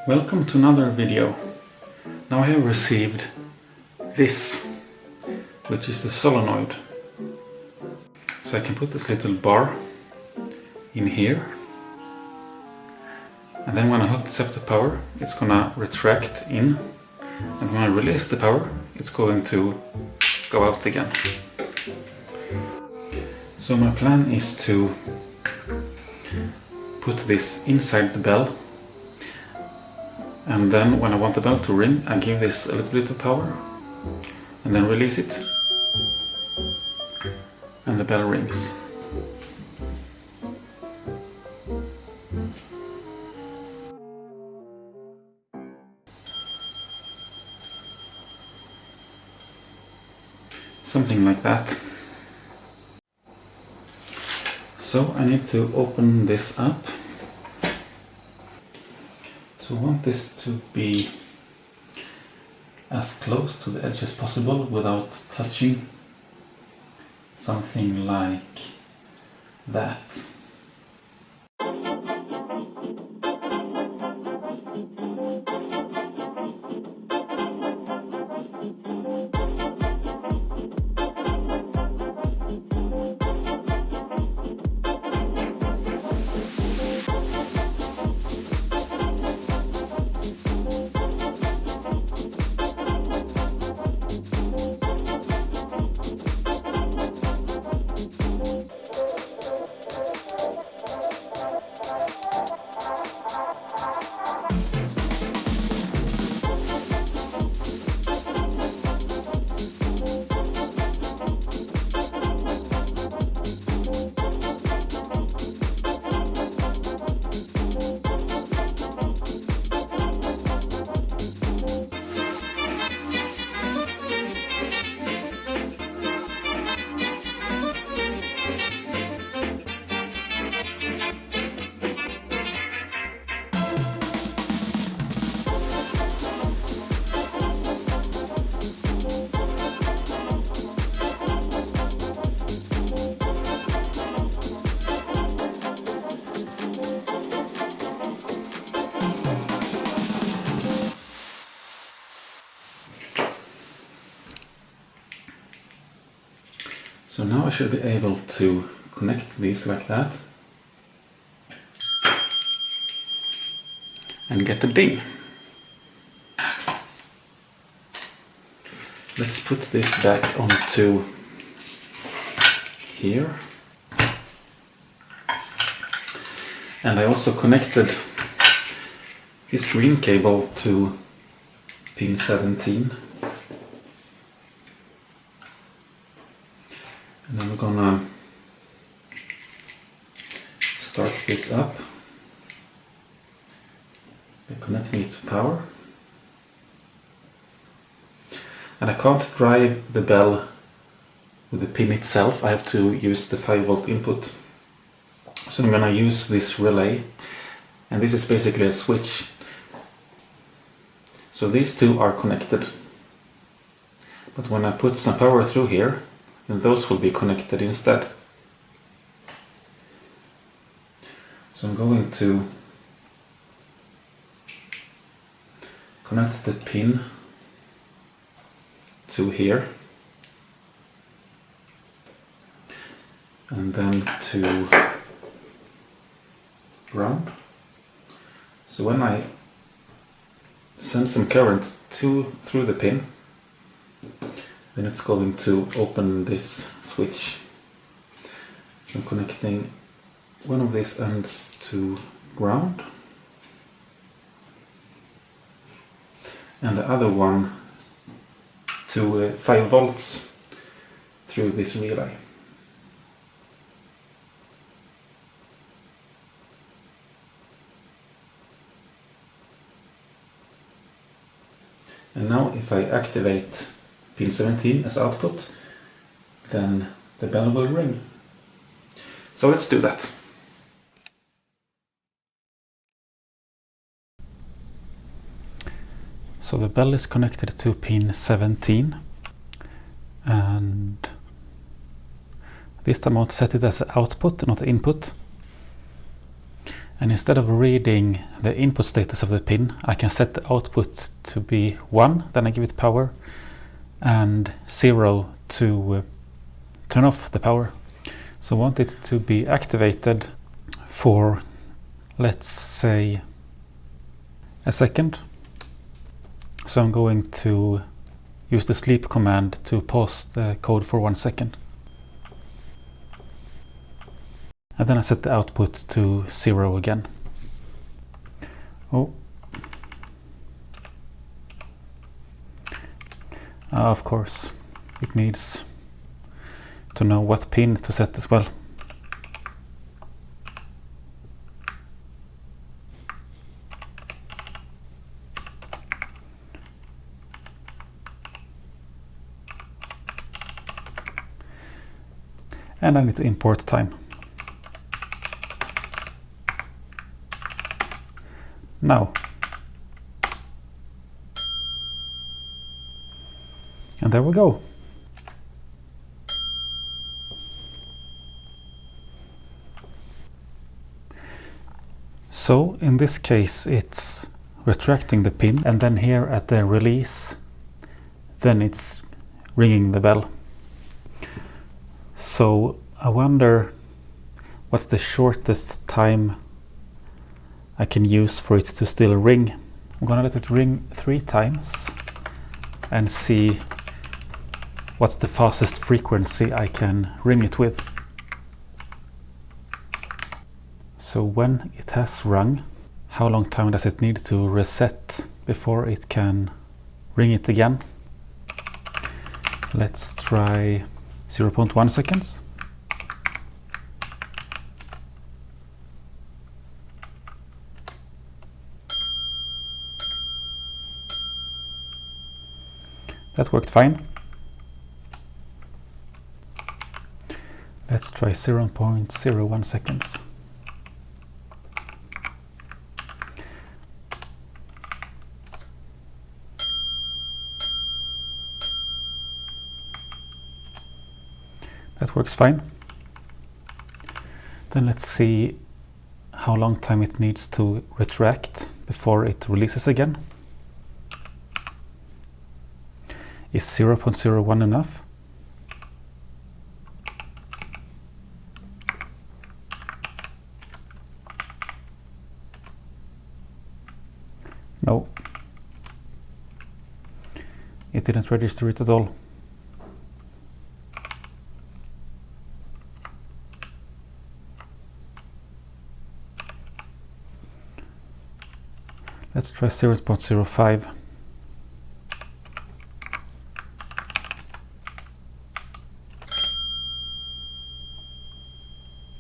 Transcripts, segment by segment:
Welcome to another video. Now I have received this, which is the solenoid. So I can put this little bar in here, and then when I hook this up to power, it's gonna retract in, and when I release the power, it's going to go out again. So my plan is to put this inside the bell, and then when I want the bell to ring, I give this a little bit of power and then release it, and the bell rings. Something like that. So I need to open this up. So I want this to be as close to the edge as possible without touching. Something like that. So now I should be able to connect these like that and get the ding. Let's put this back onto here. And I also connected this green cable to pin 17. And I'm gonna start this up by connecting it to power. And I can't drive the bell with the pin itself, I have to use the 5-volt input. So I'm gonna use this relay, and this is basically a switch. So these two are connected. But when I put some power through here, and those will be connected instead. So I'm going to connect the pin to here, and then to ground. So when I send some current through the pin, then it's going to open this switch. So I'm connecting one of these ends to ground and the other one to 5 volts through this relay. And now if I activate pin 17 as output, then the bell will ring. So let's do that. So the bell is connected to pin 17, and this time I want to set it as output, not input. And instead of reading the input status of the pin, I can set the output to be 1, then I give it power, and 0 to turn off the power. So I want it to be activated for, let's say, a second. So I'm going to use the sleep command to pause the code for 1 second. And then I set the output to 0 again. Oh. Of course, it needs to know what pin to set as well. And I need to import time. Now. And there we go. So in this case it's retracting the pin, and then here at the release, then it's ringing the bell. So I wonder what's the shortest time I can use for it to still ring. I'm gonna let it ring 3 times and see what's the fastest frequency I can ring it with. So when it has rung, how long time does it need to reset before it can ring it again? Let's try 0.1 seconds. That worked fine. Let's try 0.01 seconds. That works fine. Then let's see how long time it needs to retract before it releases again. Is 0.01 enough? No. It didn't register it at all. Let's try 0.05.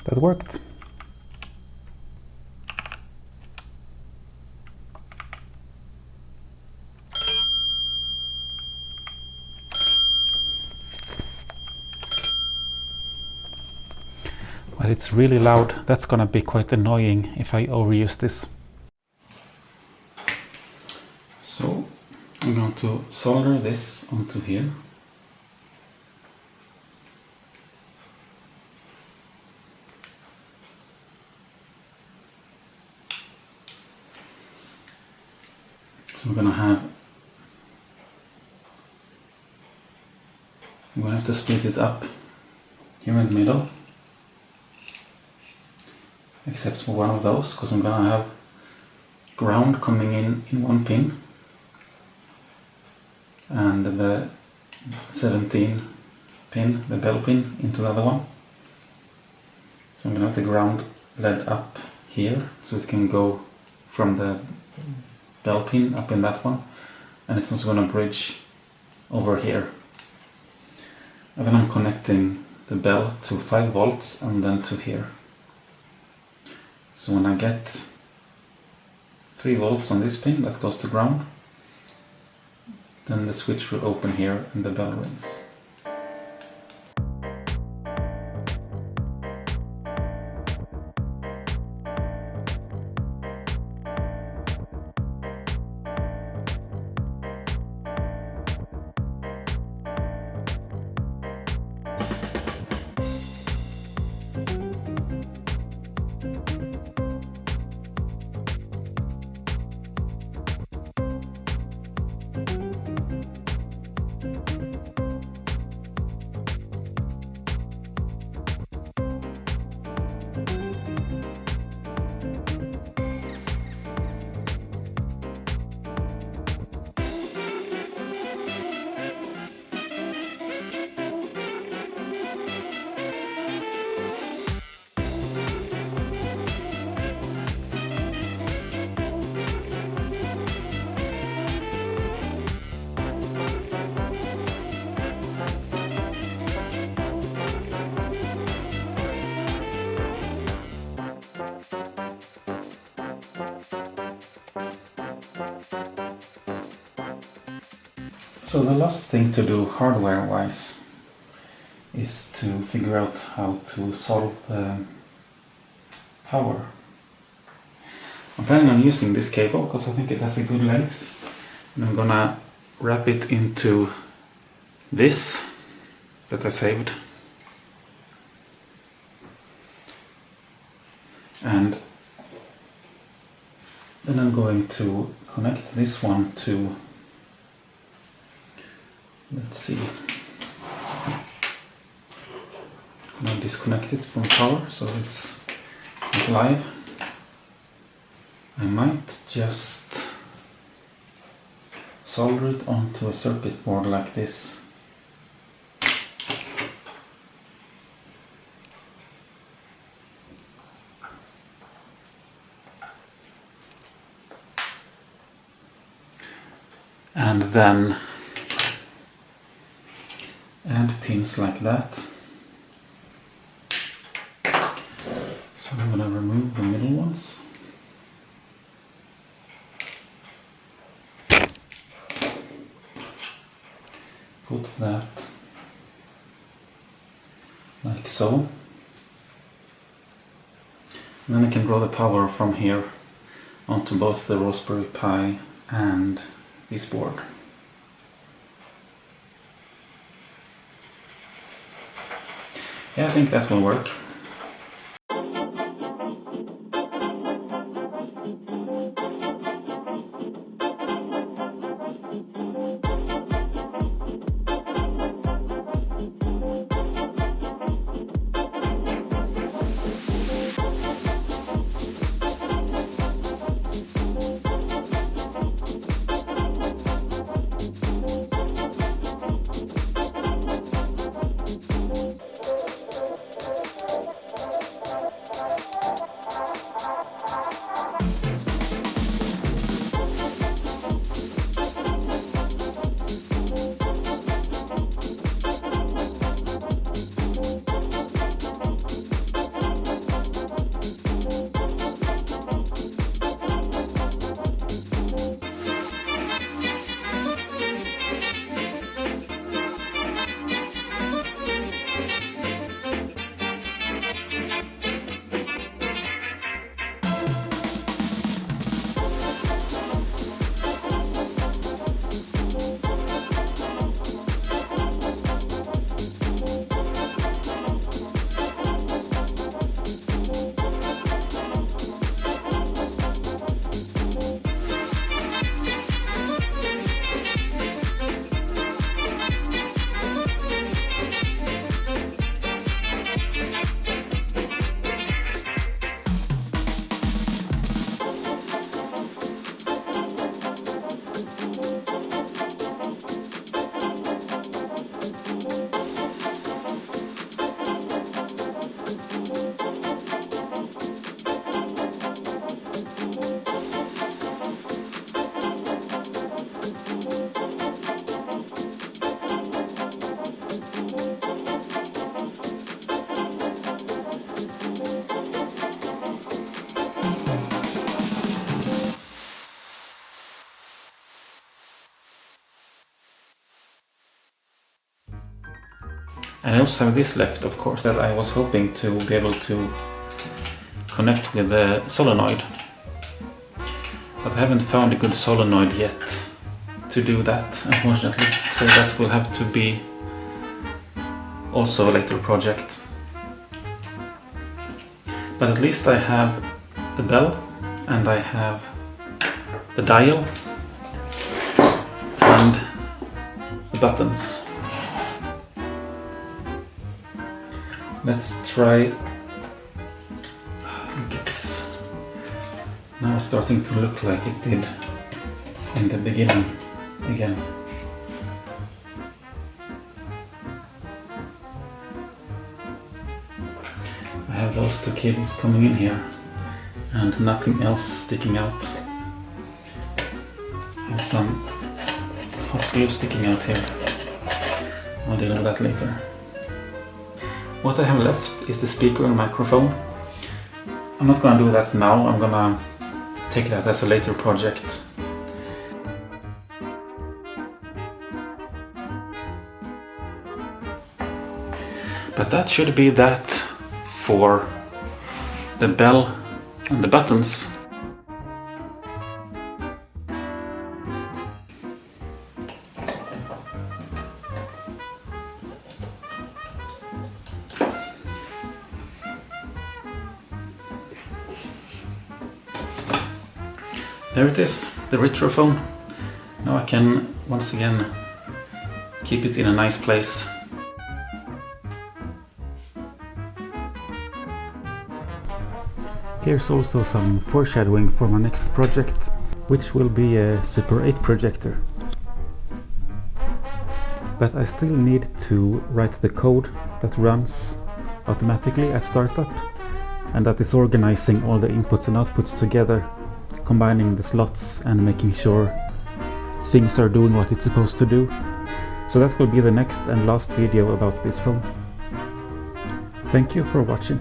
That worked. Well, it's really loud. That's gonna be quite annoying if I overuse this. So I'm going to solder this onto here. So I'm going to have to split it up here in the middle, except for one of those, because I'm going to have ground coming in one pin and the 17 pin, the bell pin, into the other one. So I'm going to have the ground led up here so it can go from the bell pin up in that one, and it's also going to bridge over here. And then I'm connecting the bell to 5 volts and then to here. So when I get 3 volts on this pin that goes to ground, then the switch will open here and the bell rings. So the last thing to do hardware-wise is to figure out how to solve the power. I'm planning on using this cable because I think it has a good length, and I'm gonna wrap it into this that I saved, and then I'm going to connect this one to, let's see, now disconnect it from power so it's not live. I might just solder it onto a circuit board like this. And then add pins like that. So I'm going to remove the middle ones. Put that like so. And then I can draw the power from here onto both the Raspberry Pi and this board. Yeah, I think that will work. And I also have this left, of course, that I was hoping to be able to connect with the solenoid. But I haven't found a good solenoid yet to do that, unfortunately. So that will have to be also a later project. But at least I have the bell, and I have the dial, and the buttons. Let's try. Look at this. Now it's starting to look like it did in the beginning again. I have those two cables coming in here and nothing else sticking out. I have some hot glue sticking out here. I'll deal with that later. What I have left is the speaker and microphone. I'm not gonna do that now, I'm gonna take that as a later project. But that should be that for the bell and the buttons. There it is, the retrophone. Now I can once again keep it in a nice place. Here's also some foreshadowing for my next project, which will be a Super 8 projector. But I still need to write the code that runs automatically at startup, and that is organizing all the inputs and outputs together, combining the slots and making sure things are doing what it's supposed to do. So that will be the next and last video about this phone. Thank you for watching.